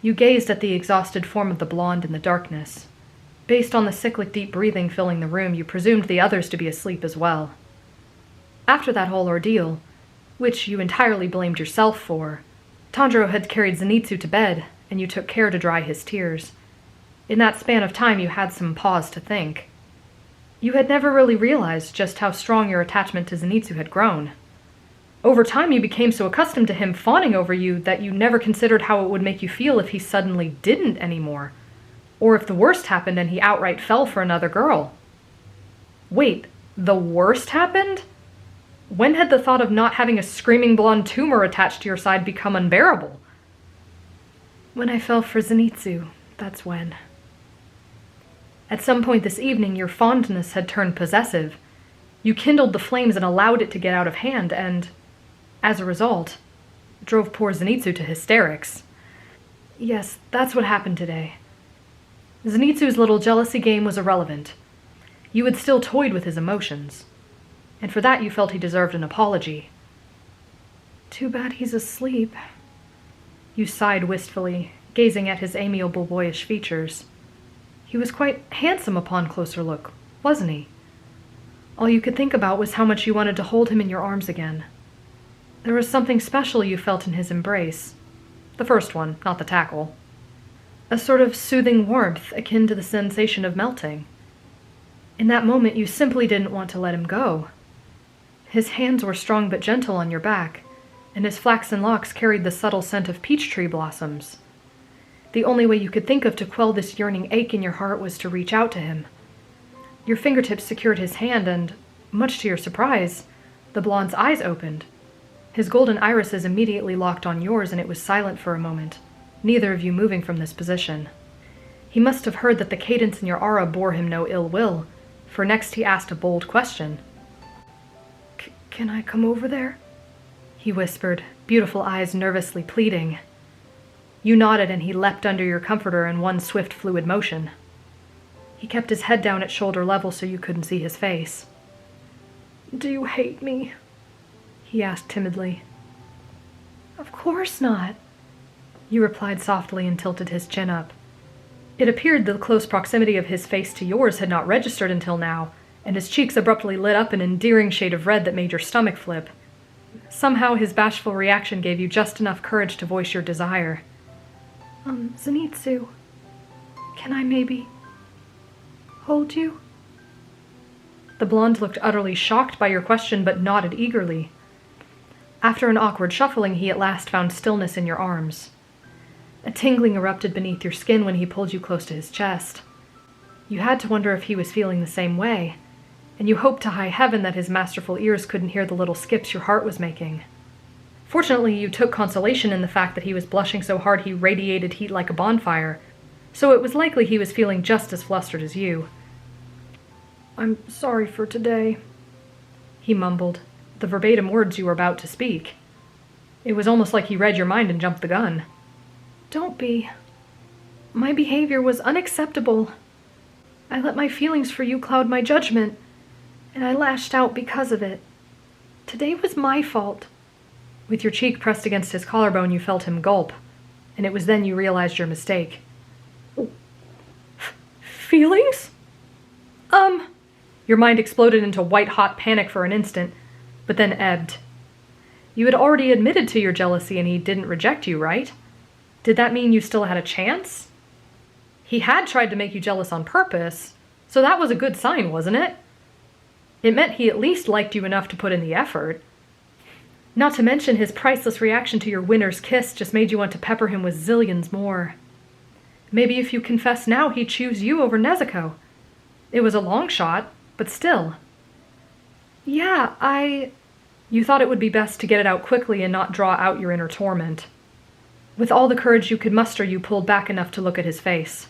You gazed at the exhausted form of the blonde in the darkness. Based on the cyclic deep breathing filling the room, you presumed the others to be asleep as well. After that whole ordeal, which you entirely blamed yourself for, Tanjiro had carried Zenitsu to bed, and you took care to dry his tears. In that span of time, you had some pause to think. You had never really realized just how strong your attachment to Zenitsu had grown. Over time, you became so accustomed to him fawning over you that you never considered how it would make you feel if he suddenly didn't anymore, or if the worst happened and he outright fell for another girl. Wait, the worst happened? When had the thought of not having a screaming blonde tumor attached to your side become unbearable? When I fell for Zenitsu, that's when. At some point this evening, your fondness had turned possessive. You kindled the flames and allowed it to get out of hand, and, as a result, drove poor Zenitsu to hysterics. Yes, that's what happened today. Zenitsu's little jealousy game was irrelevant. You had still toyed with his emotions, and for that you felt he deserved an apology. Too bad he's asleep. You sighed wistfully, gazing at his amiable boyish features. He was quite handsome upon closer look, wasn't he? All you could think about was how much you wanted to hold him in your arms again. There was something special you felt in his embrace. The first one, not the tackle. A sort of soothing warmth akin to the sensation of melting. In that moment, you simply didn't want to let him go. His hands were strong but gentle on your back, and his flaxen locks carried the subtle scent of peach tree blossoms. The only way you could think of to quell this yearning ache in your heart was to reach out to him. Your fingertips secured his hand, and, much to your surprise, the blonde's eyes opened. His golden irises immediately locked on yours, and it was silent for a moment, neither of you moving from this position. He must have heard that the cadence in your aura bore him no ill will, for next he asked a bold question. Can I come over there? He whispered, beautiful eyes nervously pleading. You nodded, and he leapt under your comforter in one swift, fluid motion. He kept his head down at shoulder level so you couldn't see his face. Do you hate me? He asked timidly. Of course not, you replied softly and tilted his chin up. It appeared the close proximity of his face to yours had not registered until now, and his cheeks abruptly lit up an endearing shade of red that made your stomach flip. Somehow his bashful reaction gave you just enough courage to voice your desire. Zenitsu, can I maybe hold you? The blonde looked utterly shocked by your question, but nodded eagerly. After an awkward shuffling, he at last found stillness in your arms. A tingling erupted beneath your skin when he pulled you close to his chest. You had to wonder if he was feeling the same way, and you hoped to high heaven that his masterful ears couldn't hear the little skips your heart was making. Fortunately, you took consolation in the fact that he was blushing so hard he radiated heat like a bonfire, so it was likely he was feeling just as flustered as you. I'm sorry for today, he mumbled, the verbatim words you were about to speak. It was almost like he read your mind and jumped the gun. Don't be. My behavior was unacceptable. I let my feelings for you cloud my judgment, and I lashed out because of it. Today was my fault. With your cheek pressed against his collarbone, you felt him gulp, and it was then you realized your mistake. Feelings? Your mind exploded into white-hot panic for an instant, but then ebbed. You had already admitted to your jealousy and he didn't reject you, right? Did that mean you still had a chance? He had tried to make you jealous on purpose, so that was a good sign, wasn't it? It meant he at least liked you enough to put in the effort. Not to mention his priceless reaction to your winner's kiss just made you want to pepper him with zillions more. Maybe if you confess now, he'd choose you over Nezuko. It was a long shot, but still. Yeah, You thought it would be best to get it out quickly and not draw out your inner torment. With all the courage you could muster, you pulled back enough to look at his face.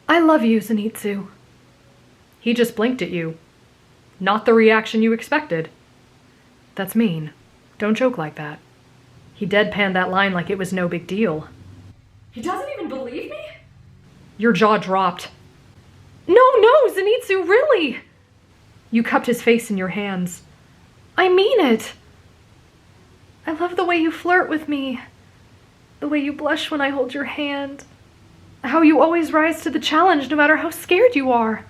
I love you, Zenitsu. He just blinked at you. Not the reaction you expected. That's mean. Don't joke like that. He deadpanned that line like it was no big deal. He doesn't even believe me? Your jaw dropped. No, Zenitsu, really! You cupped his face in your hands. I mean it. I love the way you flirt with me. The way you blush when I hold your hand. How you always rise to the challenge no matter how scared you are.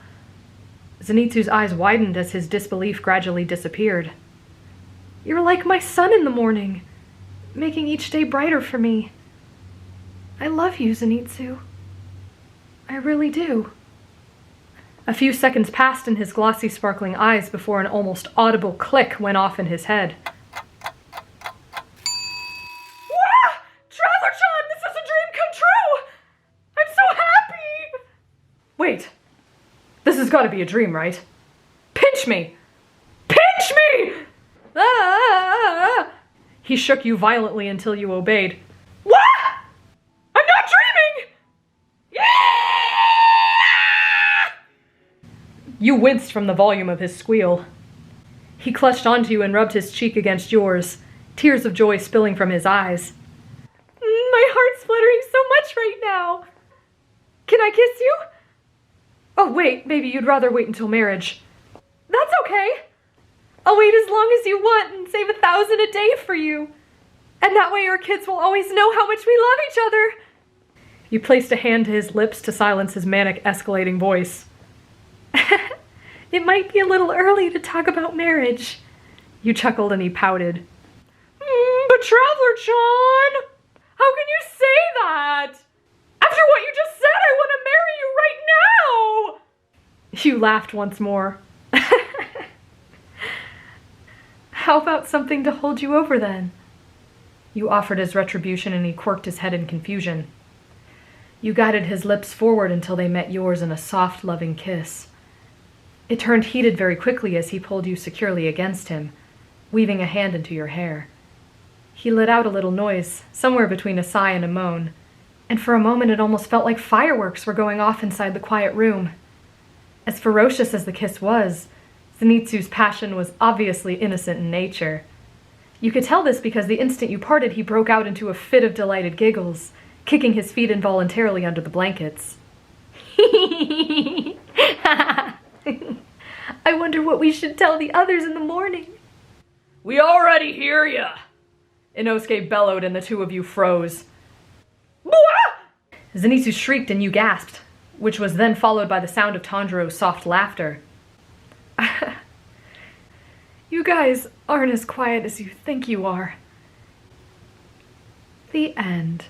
Zenitsu's eyes widened as his disbelief gradually disappeared. You're like my sun in the morning, making each day brighter for me. I love you, Zenitsu. I really do. A few seconds passed in his glossy, sparkling eyes before an almost audible click went off in his head. Traveler-chan, this is a dream come true! I'm so happy! Wait, this has got to be a dream, right? Pinch me! Pinch me! Ah! He shook you violently until you obeyed. What? I'm not dreaming! Yeah! You winced from the volume of his squeal. He clutched onto you and rubbed his cheek against yours, tears of joy spilling from his eyes. My heart's fluttering so much right now. Can I kiss you? Oh wait, maybe you'd rather wait until marriage. That's okay. I'll wait as long as you want and save 1,000 a day for you. And that way our kids will always know how much we love each other. You placed a hand to his lips to silence his manic, escalating voice. It might be a little early to talk about marriage. You chuckled and he pouted. But Traveler-chan, how can you say that? After what you just said, I want to marry you right now! You laughed once more. How about something to hold you over then? You offered his retribution and he quirked his head in confusion. You guided his lips forward until they met yours in a soft, loving kiss. It turned heated very quickly as he pulled you securely against him, weaving a hand into your hair. He let out a little noise, somewhere between a sigh and a moan, and for a moment it almost felt like fireworks were going off inside the quiet room. As ferocious as the kiss was, Zenitsu's passion was obviously innocent in nature. You could tell this because the instant you parted, he broke out into a fit of delighted giggles, kicking his feet involuntarily under the blankets. I wonder what we should tell the others in the morning. We already hear ya! Inosuke bellowed and the two of you froze. Zenitsu shrieked and you gasped, which was then followed by the sound of Tanjiro's soft laughter. You guys aren't as quiet as you think you are. The end.